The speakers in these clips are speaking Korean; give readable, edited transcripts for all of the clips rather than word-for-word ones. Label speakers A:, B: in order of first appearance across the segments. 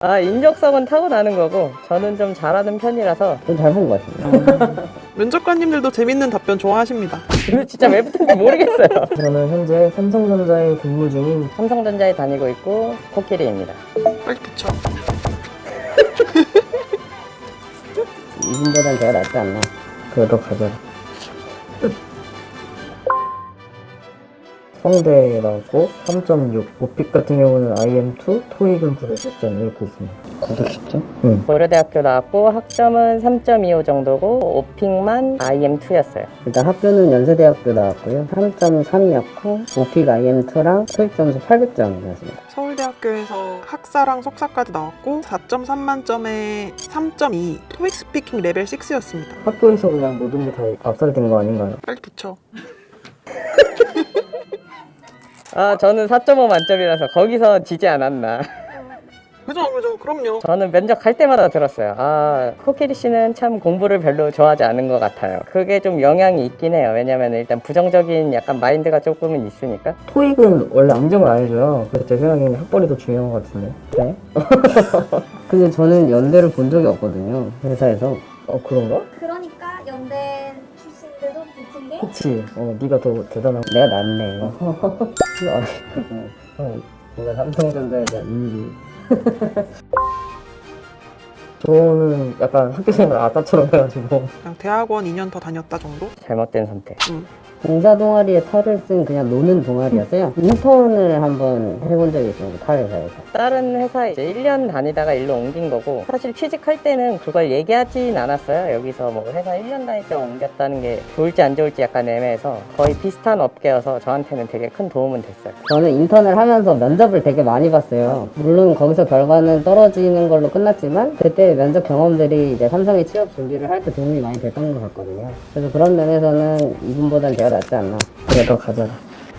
A: 인적성은 타고나는 거고 저는 좀 잘하는 편이라서
B: 좀 잘 본 것 같습니다.
C: 면접관님들도 재밌는 답변 좋아하십니다.
A: 이거 진짜 왜 붙은지 모르겠어요.
B: 저는 현재 삼성전자에 근무 중인
A: 삼성전자에 다니고 있고 코끼리입니다.
C: 빨리 붙여.
B: 이분보단 제가 낫지 않나. 그래도 가자. 성대에 나왔고 3.6, 오픽 같은 경우는 IM2, 토익은 910점 이렇게 있습니다. 910점? 응.
A: 고려대학교 나왔고 학점은 3.25 정도고 오픽만 IM2였어요.
B: 일단 학교는 연세대학교 나왔고요. 3.3이었고 오픽 IM2랑 토익 점수 800점이었습니다.
C: 서울대학교에서 학사랑 석사까지 나왔고 4.3 만점에 3.2, 토익 스피킹 레벨 6였습니다.
B: 학교에서 그냥 모든 게 다 압살된 거 아닌가요?
C: 빨리 붙여.
A: 저는 4.5 만점이라서 거기서 지지 않았나.
C: 그죠, 그럼요.
A: 저는 면접 갈 때마다 들었어요. 코끼리 씨는 참 공부를 별로 좋아하지 않은 것 같아요. 그게 좀 영향이 있긴 해요. 왜냐면 일단 부정적인 약간 마인드가 조금은 있으니까.
B: 토익은 원래 암정을 안 해줘요. 그래서 제 생각에는 학벌이 더 중요한 것 같은데. 네? 근데 저는 연대를 본 적이 없거든요. 회사에서. 그런가?
D: 그러니까 연대 출신들도 붙은 게
B: 그치. 네가 더 대단한. 내가 낫네. 뭔가 삼성전자에 대한 이미지. 저는 약간 학교생활 아따처럼 해가지고
C: 그냥 대학원 2년 더 다녔다 정도?
A: 잘못된 선택.
B: 봉사 동아리에 탈을 쓴 그냥 노는 동아리였어요. 인턴을 한번 해본 적이 있습니다. 탈 회사에서.
A: 다른 회사에 이제 1년 다니다가 일로 옮긴 거고 사실 취직할 때는 그걸 얘기하진 않았어요. 여기서 뭐 회사 1년 다닐 때 옮겼다는 게 좋을지 안 좋을지 약간 애매해서 거의 비슷한 업계여서 저한테는 되게 큰 도움은 됐어요.
B: 저는 인턴을 하면서 면접을 되게 많이 봤어요. 물론 거기서 결과는 떨어지는 걸로 끝났지만 그때 면접 경험들이 이제 삼성에 취업 준비를 할 때 도움이 많이 됐던 것 같거든요. 그래서 그런 면에서는 이분보단 제가 낫지 않나. 그래도 가자.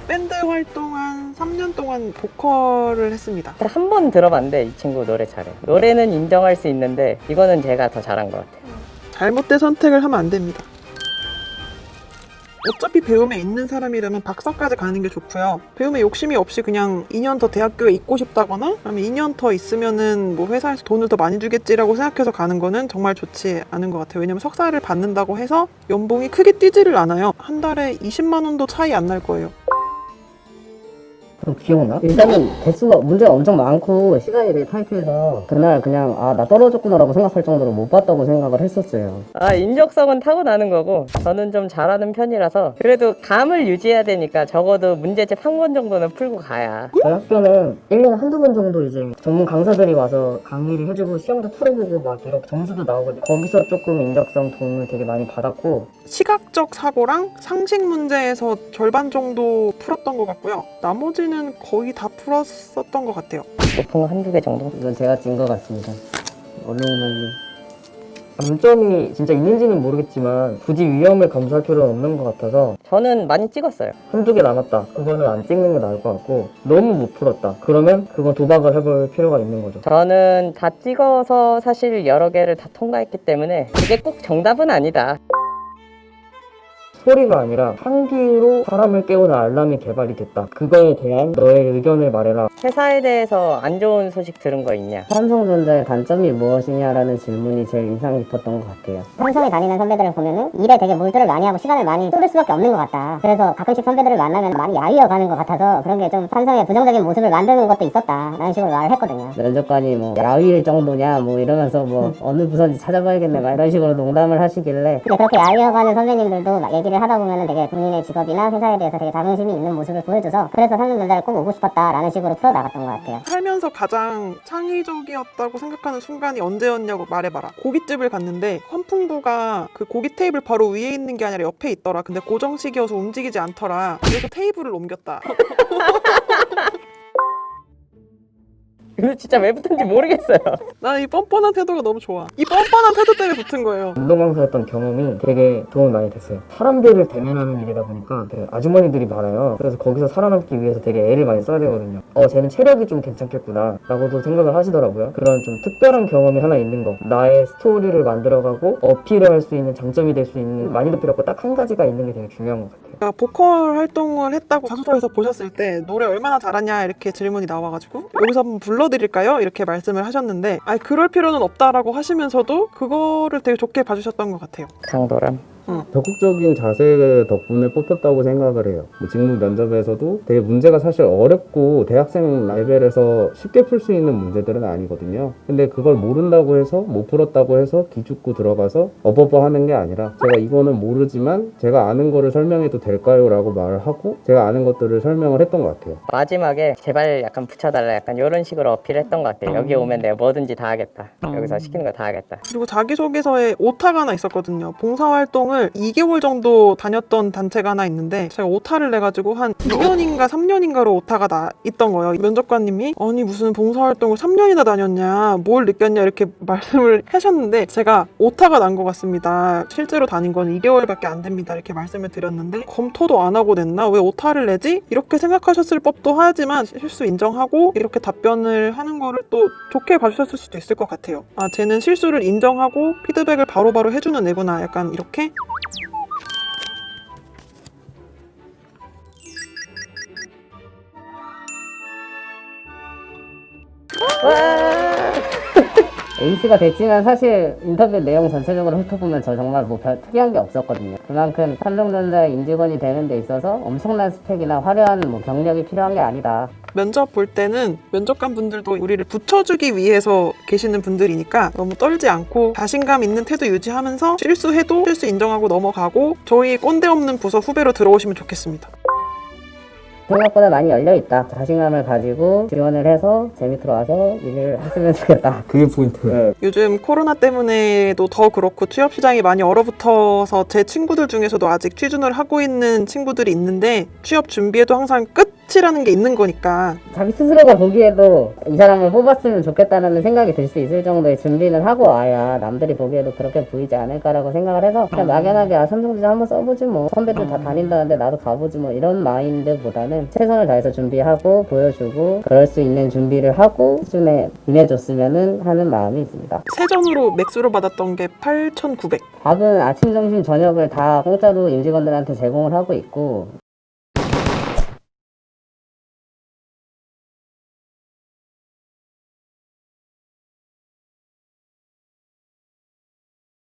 C: 밴드 활동한 3년 동안 보컬을 했습니다.
A: 한 번 들어봤는데 이 친구 노래 잘해. 노래는 인정할 수 있는데 이거는 제가 더 잘한 것 같아요.
C: 잘못된 선택을 하면 안 됩니다. 어차피 배움에 있는 사람이라면 박사까지 가는 게 좋고요. 배움에 욕심이 없이 그냥 2년 더 대학교에 있고 싶다거나 아니면 2년 더 있으면은 뭐 회사에서 돈을 더 많이 주겠지라고 생각해서 가는 거는 정말 좋지 않은 것 같아요. 왜냐면 석사를 받는다고 해서 연봉이 크게 뛰지를 않아요. 한 달에 20만 원도 차이 안 날 거예요.
B: 그럼 기억나? 일단은 개수가 문제가 엄청 많고 시간이 되게 타이트해서 그날 그냥 나 떨어졌구나 라고 생각할 정도로 못 봤다고 생각을 했었어요.
A: 인적성은 타고나는 거고 저는 좀 잘하는 편이라서 그래도 감을 유지해야 되니까 적어도 문제집 한 권 정도는 풀고 가야.
B: 저희 학교는 1년에 한두 번 정도 이제 전문 강사들이 와서 강의를 해주고 시험도 풀어보고 막 이렇게 점수도 나오거든요. 거기서 조금 인적성 도움을 되게 많이 받았고
C: 시각적 사고랑 상식 문제에서 절반 정도 풀었던 것 같고요. 나머지는 거의 다 풀었었던 것 같아요.
A: 높은 거 한두 개 정도?
B: 이건 제가 찐 것 같습니다. 얼룩말리. 장점이 진짜 있는지는 모르겠지만 굳이 위험을 감수할 필요는 없는 것 같아서
A: 저는 많이 찍었어요.
B: 한두 개 남았다. 그거는 안 찍는 게 나을 것 같고 너무 못 풀었다. 그러면 그건 도박을 해볼 필요가 있는 거죠.
A: 저는 다 찍어서 사실 여러 개를 다 통과했기 때문에 그게 꼭 정답은 아니다.
B: 소리가 아니라 향기로 사람을 깨우는 알람이 개발이 됐다. 그거에 대한 너의 의견을 말해라.
A: 회사에 대해서 안 좋은 소식 들은 거 있냐?
B: 삼성전자의 단점이 무엇이냐라는 질문이 제일 인상 깊었던 것 같아요.
E: 삼성에 다니는 선배들을 보면은 일에 되게 몰두를 많이 하고 시간을 많이 쏟을 수밖에 없는 것 같다. 그래서 가끔씩 선배들을 만나면 많이 야위어 가는 것 같아서 그런 게 좀 삼성의 부정적인 모습을 만드는 것도 있었다 라는 식으로 말을 했거든요.
B: 면접관이 뭐 야위일 정도냐 뭐 이러면서 뭐 어느 부서인지 찾아봐야겠네 막 이런 식으로 농담을 하시길래
E: 근데 그렇게 야위어 가는 선배님들도 막 얘기를 하다 보면은 되게 본인의 직업이나 회사에 대해서 되게 자긍심이 있는 모습을 보여줘서 그래서 삼성전자를 꼭 오고 싶었다라는 식으로 풀어나갔던 것 같아요.
C: 살면서 가장 창의적이었다고 생각하는 순간이 언제였냐고 말해봐라. 고깃집을 갔는데 선풍부가 그 고기 테이블 바로 위에 있는 게 아니라 옆에 있더라. 근데 고정식이어서 움직이지 않더라. 그래서 테이블을 옮겼다.
A: 이거 진짜 왜 붙은지 모르겠어요.
C: 난 이 뻔뻔한 태도가 너무 좋아. 이 뻔뻔한 태도 때문에 붙은 거예요.
B: 운동강사였던 경험이 되게 도움이 많이 됐어요. 사람들을 대면하는 일이다 보니까 되게 아주머니들이 많아요. 그래서 거기서 살아남기 위해서 되게 애를 많이 써야 되거든요. 쟤는 체력이 좀 괜찮겠구나 라고도 생각을 하시더라고요. 그런 좀 특별한 경험이 하나 있는 거, 나의 스토리를 만들어가고 어필을 할 수 있는 장점이 될 수 있는, 많이도 필요 없고 딱 한 가지가 있는 게 되게 중요한 것 같아요.
C: 그러니까 보컬 활동을 했다고 자소서에서 보셨을 때 노래 얼마나 잘하냐 이렇게 질문이 나와가지고 여기서 한번 불러 채워드릴까요? 이렇게 말씀을 하셨는데 그럴 필요는 없다라고 하시면서도 그거를 되게 좋게 봐주셨던 것 같아요.
A: 강도람.
F: 적극적인 자세 덕분에 뽑혔다고 생각을 해요. 뭐 직무 면접에서도 되게 문제가 사실 어렵고 대학생 레벨에서 쉽게 풀 수 있는 문제들은 아니거든요. 근데 그걸 모른다고 해서 못 풀었다고 해서 기죽고 들어가서 어버버 하는 게 아니라 제가 이거는 모르지만 제가 아는 거를 설명해도 될까요? 라고 말을 하고 제가 아는 것들을 설명을 했던 것 같아요.
A: 마지막에 제발 약간 붙여달라 약간 이런 식으로 어필했던 것 같아요. 여기 오면 내가 뭐든지 다 하겠다. 여기서 시키는 거 다 하겠다.
C: 그리고 자기소개서에 오타가 하나 있었거든요. 봉사활동을 2개월 정도 다녔던 단체가 하나 있는데 제가 오타를 내가지고 한 2년인가 3년인가로 오타가 나 있던 거예요. 면접관님이 아니 무슨 봉사활동을 3년이나 다녔냐 뭘 느꼈냐 이렇게 말씀을 하셨는데 제가 오타가 난 것 같습니다. 실제로 다닌 건 2개월밖에 안 됩니다. 이렇게 말씀을 드렸는데 검토도 안 하고 냈나? 왜 오타를 내지? 이렇게 생각하셨을 법도 하지만 실수 인정하고 이렇게 답변을 하는 거를 또 좋게 봐주셨을 수도 있을 것 같아요. 쟤는 실수를 인정하고 피드백을 바로바로 해주는 애구나. 약간 이렇게
B: 에이스가 됐지만 사실 인터뷰 내용 전체적으로 훑어보면 저 정말 뭐 별 특이한 게 없었거든요. 그만큼 삼성전자의 임직원이 되는 데 있어서 엄청난 스펙이나 화려한 뭐 경력이 필요한 게 아니다.
C: 면접 볼 때는 면접관 분들도 우리를 붙여주기 위해서 계시는 분들이니까 너무 떨지 않고 자신감 있는 태도 유지하면서 실수해도 실수 인정하고 넘어가고 저희 꼰대 없는 부서 후배로 들어오시면 좋겠습니다.
B: 생각보다 많이 열려있다. 자신감을 가지고 지원을 해서 제 밑으로 와서 일을 했으면 좋겠다.
F: 그게 포인트예요.
C: 요즘 코로나 때문에도 더 그렇고 취업 시장이 많이 얼어붙어서 제 친구들 중에서도 아직 취준을 하고 있는 친구들이 있는데 취업 준비에도 항상 끝이라는 게 있는 거니까
B: 자기 스스로가 보기에도 이 사람을 뽑았으면 좋겠다는 생각이 들 수 있을 정도의 준비는 하고 와야 남들이 보기에도 그렇게 보이지 않을까라고 생각을 해서 그냥 막연하게 삼성전자 한번 써보지 뭐 선배들 다 다닌다는데 나도 가보지 뭐 이런 마인드보다는 최선을 다해서 준비하고 보여주고 그럴 수 있는 준비를 하고 수준에 임해줬으면 하는 마음이 있습니다.
C: 세전으로 맥스로 받았던 게 8,900.
B: 밥은 아침, 점심, 저녁을 다 공짜로 임직원들한테 제공을 하고 있고